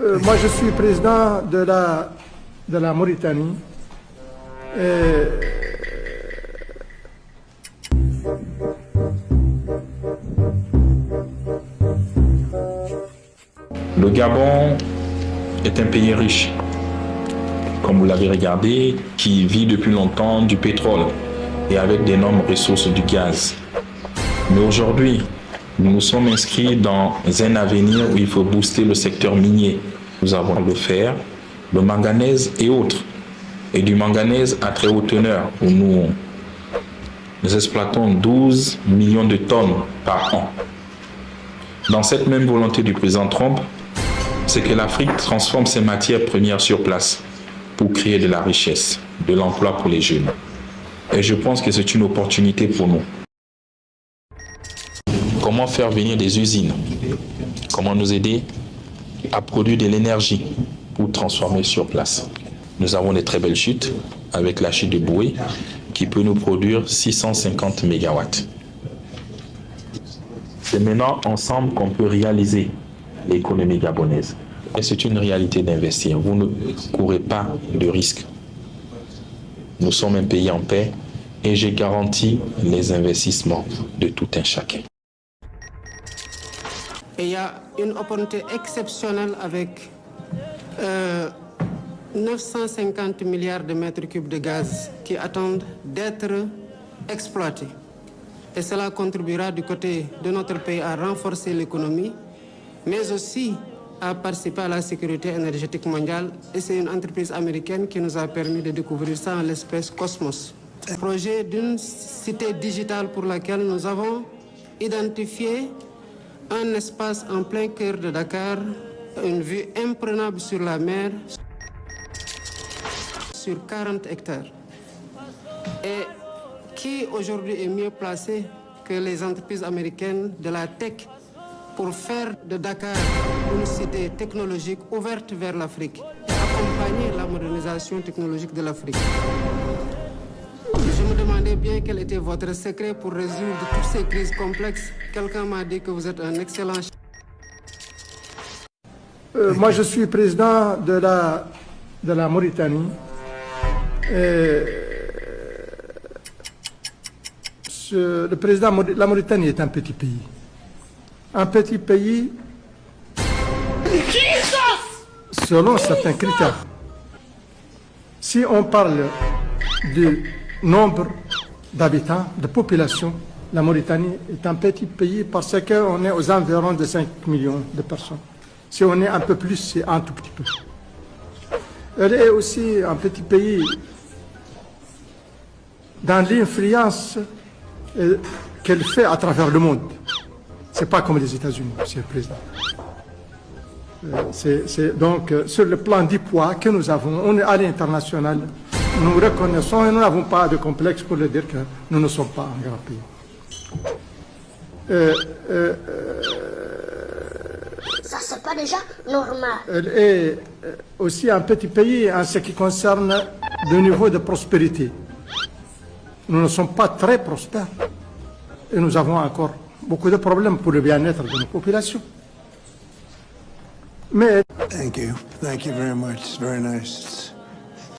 Moi, je suis président de la Mauritanie. Le Gabon est un pays riche, comme vous l'avez regardé, qui vit depuis longtemps du pétrole et avec d'énormes ressources du gaz. Mais aujourd'hui, nous nous sommes inscrits dans un avenir où il faut booster le secteur minier. Nous avons le fer, le manganèse et autres. Et du manganèse à très haute teneur, où nous exploitons 12 millions de tonnes par an. Dans cette même volonté du président Trump, c'est que l'Afrique transforme ses matières premières sur place pour créer de la richesse, de l'emploi pour les jeunes. Et je pense que c'est une opportunité pour nous. Comment faire venir des usines? Comment nous aider à produire de l'énergie pour transformer sur place? Nous avons des très belles chutes avec la chute de Boué qui peut nous produire 650 MW. C'est maintenant ensemble qu'on peut réaliser l'économie gabonaise. Et c'est une réalité d'investir. Vous ne courez pas de risques. Nous sommes un pays en paix et j'ai garanti les investissements de tout un chacun. Et il y a une opportunité exceptionnelle avec 950 milliards de mètres cubes de gaz qui attendent d'être exploités. Et cela contribuera du côté de notre pays à renforcer l'économie, mais aussi à participer à la sécurité énergétique mondiale. Et c'est une entreprise américaine qui nous a permis de découvrir ça en l'espèce Cosmos. Un projet d'une cité digitale pour laquelle nous avons identifié un espace en plein cœur de Dakar, une vue imprenable sur la mer, sur 40 hectares. Et qui aujourd'hui est mieux placé que les entreprises américaines de la tech pour faire de Dakar une cité technologique ouverte vers l'Afrique et accompagner la modernisation technologique de l'Afrique. Je me demandais bien quel était votre secret pour résoudre toutes ces crises complexes. Quelqu'un m'a dit que vous êtes un excellent chef. Moi, je suis président de la Mauritanie. Le président de la Mauritanie est un petit pays. Un petit pays selon certains critères. Si on parle du nombre d'habitants, de population, la Mauritanie est un petit pays parce qu'on est aux environs de 5 millions de personnes. Si on est un peu plus, c'est un tout petit peu. Elle est aussi un petit pays dans l'influence qu'elle fait à travers le monde. Ce n'est pas comme les États-Unis, Monsieur le Président. Donc, sur le plan du poids que nous avons, on est à l'international, nous reconnaissons et nous n'avons pas de complexe pour le dire que nous ne sommes pas un grand pays. Ça, c'est pas déjà normal. Elle est aussi un petit pays en ce qui concerne le niveau de prospérité. Nous ne sommes pas très prospères et nous avons encore beaucoup de problèmes pour le bien-être de nos populations. Mais Thank you very much. It's very nice.